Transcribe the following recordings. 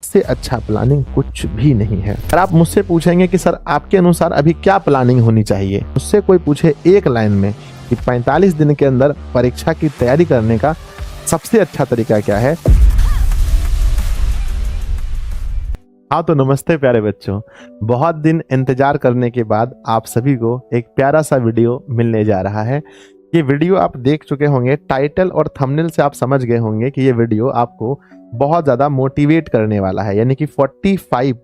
इससे अच्छा प्लानिंग कुछ भी नहीं है। अगर आप मुझसे पूछेंगे कि सर आपके अनुसार अभी क्या प्लानिंग होनी चाहिए, मुझसे कोई पूछे एक लाइन में कि 45 दिन के अंदर परीक्षा की तैयारी करने का सबसे अच्छा तरीका क्या है। हाँ तो नमस्ते प्यारे बच्चों, बहुत दिन इंतजार करने के बाद आप सभी को एक प्यारा सा वीडियो मिलने जा रहा है। ये वीडियो आप देख चुके होंगे, टाइटल और थंबनेल से आप समझ गए होंगे कि ये वीडियो आपको बहुत ज़्यादा मोटिवेट करने वाला है, यानी कि 45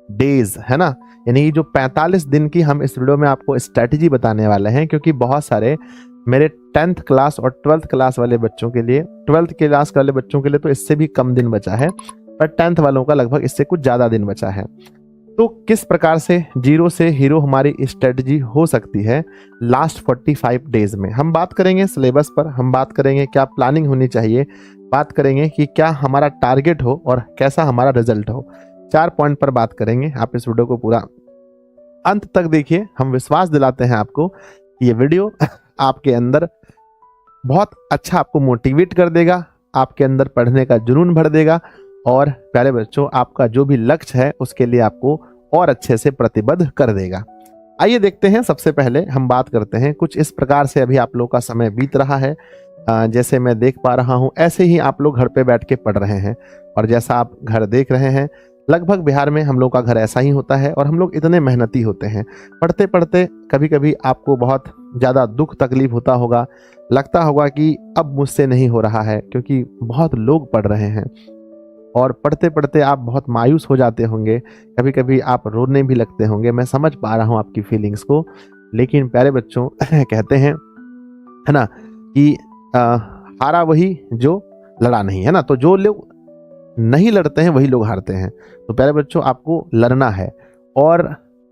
डेज है ना, यानी कि जो 45 दिन की हम इस वीडियो में आपको स्ट्रैटेजी बताने वाले हैं। क्योंकि बहुत सारे मेरे 10th क्लास और 12th क्लास वाले बच्चों के लिए, 12th क्लास वाले बच्चों के लिए तो इससे भी कम दिन बचा है, पर 10th वालों का लगभग इससे कुछ ज़्यादा दिन बचा है। तो किस प्रकार से जीरो से हीरो हमारी स्ट्रेटजी हो सकती है लास्ट 45 डेज में, हम बात करेंगे सिलेबस पर, हम बात करेंगे क्या प्लानिंग होनी चाहिए, बात करेंगे कि क्या हमारा टारगेट हो और कैसा हमारा रिजल्ट हो। 4 पॉइंट पर बात करेंगे। आप इस वीडियो को पूरा अंत तक देखिए। हम विश्वास दिलाते हैं आपको कि ये वीडियो आपके अंदर बहुत अच्छा आपको मोटिवेट कर देगा, आपके अंदर पढ़ने का जुनून भर देगा और प्यारे बच्चों आपका जो भी लक्ष्य है उसके लिए आपको और अच्छे से प्रतिबद्ध कर देगा। आइए देखते हैं। सबसे पहले हम बात करते हैं, कुछ इस प्रकार से अभी आप लोग का समय बीत रहा है। जैसे मैं देख पा रहा हूं ऐसे ही आप लोग घर पे बैठ के पढ़ रहे हैं, और जैसा आप घर देख रहे हैं लगभग बिहार में हम लोग का घर ऐसा ही होता है। और हम लोग इतने मेहनती होते हैं, पढ़ते पढ़ते कभी कभी आपको बहुत ज़्यादा दुख तकलीफ होता होगा, लगता होगा कि अब मुझसे नहीं हो रहा है, क्योंकि बहुत लोग पढ़ रहे हैं। और पढ़ते पढ़ते आप बहुत मायूस हो जाते होंगे, कभी कभी आप रोने भी लगते होंगे। मैं समझ पा रहा हूँ आपकी फीलिंग्स को। लेकिन प्यारे बच्चों कहते हैं है ना कि हारा वही जो लड़ा नहीं, है ना। तो जो लोग नहीं लड़ते हैं वही लोग हारते हैं। तो प्यारे बच्चों आपको लड़ना है, और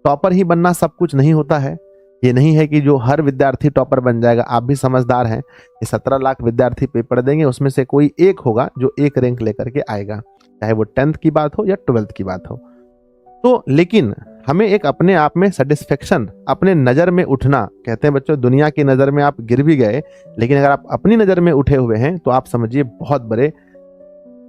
टॉपर ही बनना सब कुछ नहीं होता है। ये नहीं है कि जो हर विद्यार्थी टॉपर बन जाएगा। आप भी समझदार हैं, ये 17 लाख विद्यार्थी पेपर देंगे, उसमें से कोई एक होगा जो एक रैंक लेकर के आएगा, चाहे वो 10th की बात हो या 12th की बात हो। तो लेकिन हमें एक अपने आप में सेटिस्फेक्शन, अपने नज़र में उठना, कहते हैं बच्चों दुनिया की नज़र में आप गिर भी गए, लेकिन अगर आप अपनी नज़र में उठे हुए हैं तो आप समझिए बहुत बड़े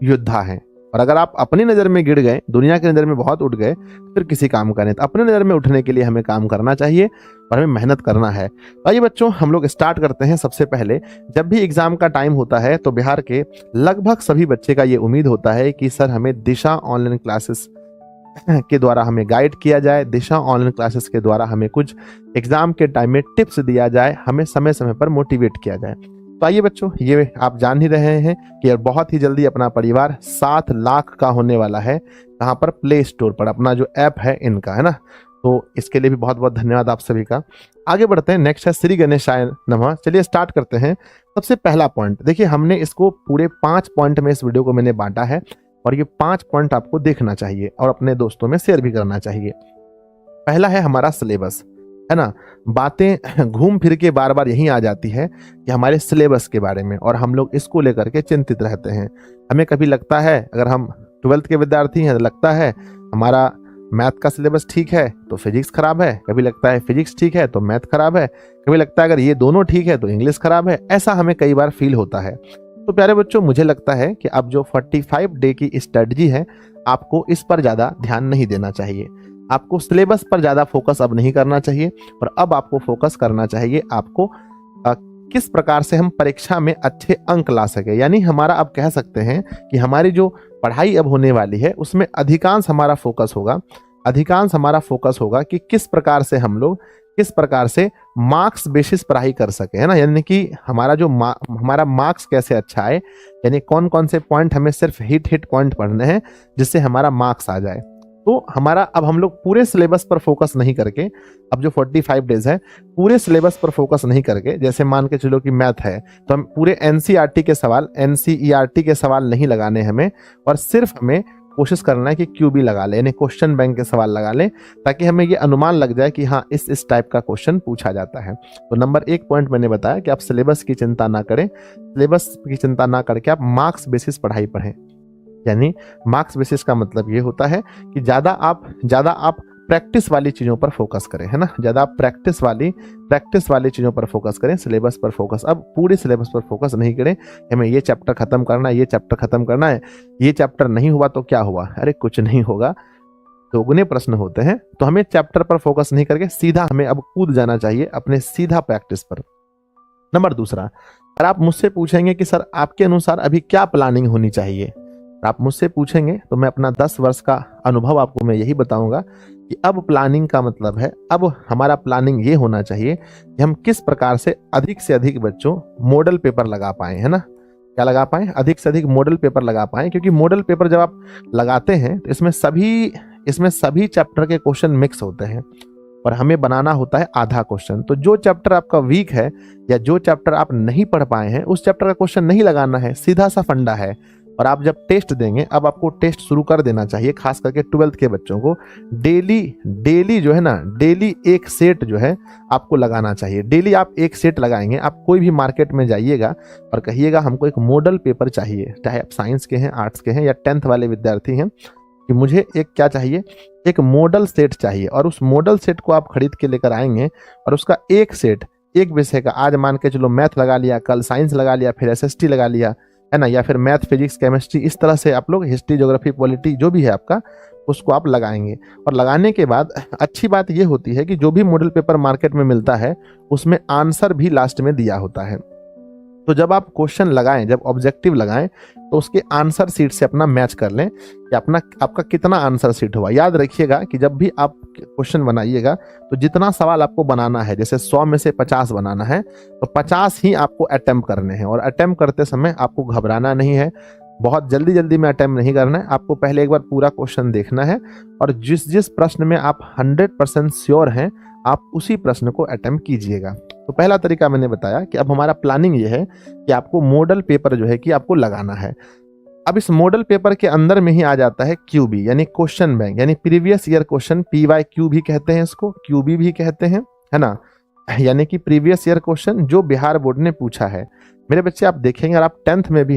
योद्धा हैं। और अगर आप अपनी नज़र में गिर गए, दुनिया की नज़र में बहुत उठ गए, फिर किसी काम का नहीं। तो अपने नज़र में उठने के लिए हमें काम करना चाहिए और हमें मेहनत करना है। आइए बच्चों हम लोग स्टार्ट करते हैं। सबसे पहले जब भी एग्जाम का टाइम होता है तो बिहार के लगभग सभी बच्चे का ये उम्मीद होता है कि सर हमें दिशा ऑनलाइन क्लासेस के द्वारा हमें गाइड किया जाए, दिशा ऑनलाइन क्लासेस के द्वारा हमें कुछ एग्जाम के टाइम में टिप्स दिया जाए, हमें समय समय पर मोटिवेट किया जाए। तो आइए बच्चों, ये आप जान ही रहे हैं कि बहुत ही जल्दी अपना परिवार 7 लाख का होने वाला है। कहाँ पर? प्ले स्टोर पर, अपना जो ऐप है इनका, है ना। तो इसके लिए भी बहुत बहुत धन्यवाद आप सभी का। आगे बढ़ते हैं। नेक्स्ट है श्री गणेशाय नमः। चलिए स्टार्ट करते हैं। सबसे पहला पॉइंट देखिए, हमने इसको पूरे 5 पॉइंट में इस वीडियो को मैंने बांटा है, और ये 5 पॉइंट आपको देखना चाहिए और अपने दोस्तों में शेयर भी करना चाहिए। पहला है हमारा सिलेबस, है ना। बातें घूम फिर के बार बार यही आ जाती है कि हमारे सिलेबस के बारे में, और हम लोग इसको लेकर के चिंतित रहते हैं। हमें कभी लगता है, अगर हम 12th के विद्यार्थी हैं, तो लगता है हमारा मैथ का सिलेबस ठीक है तो फिजिक्स खराब है, कभी लगता है फिजिक्स ठीक है तो मैथ खराब है, कभी लगता है अगर ये दोनों ठीक है तो इंग्लिश खराब है। ऐसा हमें कई बार फील होता है। तो प्यारे बच्चों मुझे लगता है कि अब जो 45 डे की स्ट्रेटजी है, आपको इस पर ज़्यादा ध्यान नहीं देना चाहिए। आपको सिलेबस पर ज़्यादा फोकस अब नहीं करना चाहिए, और अब आपको फोकस करना चाहिए आपको किस प्रकार से हम परीक्षा में अच्छे अंक ला सके। यानी हमारा अब कह सकते हैं कि हमारी जो पढ़ाई अब होने वाली है उसमें अधिकांश हमारा फोकस होगा कि किस प्रकार से हम लोग किस प्रकार से मार्क्स बेसिस पढ़ाई कर सके, है ना। यानी कि हमारा मार्क्स कैसे अच्छा आए, यानी कौन कौन से पॉइंट हमें सिर्फ हिट पॉइंट पढ़ने हैं जिससे हमारा मार्क्स आ जाए। तो हमारा अब हम लोग पूरे सिलेबस पर फोकस नहीं करके, अब जो 45 डेज है पूरे सिलेबस पर फोकस नहीं करके, जैसे मान के चलो कि मैथ है तो हम पूरे एनसीईआरटी के सवाल नहीं लगाने हमें, और सिर्फ हमें कोशिश करना है कि क्यूबी लगा ले, यानी क्वेश्चन बैंक के सवाल लगा ले, ताकि हमें ये अनुमान लग जाए कि हाँ इस टाइप का क्वेश्चन पूछा जाता है। तो नंबर 1 पॉइंट मैंने बताया कि आप सिलेबस की चिंता ना करें, सिलेबस की चिंता ना करके आप मार्क्स बेसिस पढ़ाई पढ़ें। यानी मार्क्स बेसिस का मतलब ये होता है कि ज़्यादा आप प्रैक्टिस वाली चीज़ों पर फोकस करें, है ना, ज़्यादा आप प्रैक्टिस वाली चीज़ों पर फोकस करें, सिलेबस पर फोकस। अब पूरी सिलेबस पर फोकस नहीं करें, हमें ये चैप्टर खत्म करना है, ये चैप्टर खत्म करना है, ये चैप्टर नहीं हुआ तो क्या हुआ, अरे कुछ नहीं होगा, दोगुने प्रश्न होते हैं। तो हमें चैप्टर पर फोकस नहीं करके सीधा हमें अब कूद जाना चाहिए अपने सीधा प्रैक्टिस पर। नंबर दूसरा, अगर आप मुझसे पूछेंगे कि सर आपके अनुसार अभी क्या प्लानिंग होनी चाहिए, आप मुझसे पूछेंगे तो मैं अपना 10 वर्ष का अनुभव आपको मैं यही बताऊंगा कि अब प्लानिंग का मतलब है, अब हमारा प्लानिंग ये होना चाहिए कि हम किस प्रकार से अधिक बच्चों मॉडल पेपर लगा पाए, है ना, क्या लगा पाए, अधिक से अधिक मॉडल पेपर लगा पाए। क्योंकि मॉडल पेपर जब आप लगाते हैं तो इसमें सभी चैप्टर के क्वेश्चन मिक्स होते हैं और हमें बनाना होता है आधा क्वेश्चन। तो जो चैप्टर आपका वीक है या जो चैप्टर आप नहीं पढ़ पाए हैं उस चैप्टर का क्वेश्चन नहीं लगाना है, सीधा सा फंडा है। और आप जब टेस्ट देंगे, अब आपको टेस्ट शुरू कर देना चाहिए, खास करके 12th के बच्चों को डेली जो है ना, डेली एक सेट जो है आपको लगाना चाहिए। डेली आप एक सेट लगाएंगे, आप कोई भी मार्केट में जाइएगा और कहिएगा हमको एक मॉडल पेपर चाहिए, चाहे आप साइंस के हैं, आर्ट्स के हैं या 10th वाले विद्यार्थी हैं, कि मुझे एक क्या चाहिए, एक मॉडल सेट चाहिए। और उस मॉडल सेट को आप खरीद के लेकर आएंगे और उसका एक सेट एक विषय का, आज मान के चलो मैथ लगा लिया, कल साइंस लगा लिया, फिर एसएसटी लगा लिया, है ना, या फिर मैथ, फिजिक्स, केमिस्ट्री, इस तरह से आप लोग हिस्ट्री, ज्योग्राफी, पॉलिटी जो भी है आपका, उसको आप लगाएंगे। और लगाने के बाद अच्छी बात ये होती है कि जो भी मॉडल पेपर मार्केट में मिलता है उसमें आंसर भी लास्ट में दिया होता है। तो जब आप क्वेश्चन लगाएं, जब ऑब्जेक्टिव लगाएं, तो उसके आंसर सीट से अपना मैच कर लें कि आपका कितना आंसर सीट हुआ। याद रखिएगा कि जब भी आप क्वेश्चन बनाइएगा तो जितना सवाल आपको बनाना है, जैसे 100 में से 50 बनाना है, तो 50 ही आपको अटेम्प्ट करने हैं। और अटेम्प्ट करते समय आपको घबराना नहीं है, बहुत जल्दी में अटेम्प्ट नहीं करना है, आपको पहले एक बार पूरा क्वेश्चन देखना है और जिस प्रश्न में आप 100% श्योर हैं, आप उसी प्रश्न को अटेम्प्ट कीजिएगा। तो पहला तरीका मैंने बताया कि अब हमारा प्लानिंग ये है कि आपको मॉडल पेपर जो है कि आपको लगाना है। अब इस मॉडल पेपर के अंदर में ही आ जाता है क्यूबी, यानी क्वेश्चन बैंक, यानी प्रीवियस ईयर क्वेश्चन, PYQ भी कहते हैं इसको, QB भी कहते हैं, है ना, यानी कि प्रीवियस ईयर क्वेश्चन जो बिहार बोर्ड ने पूछा है। मेरे बच्चे आप देखेंगे, अगर आप 10th में भी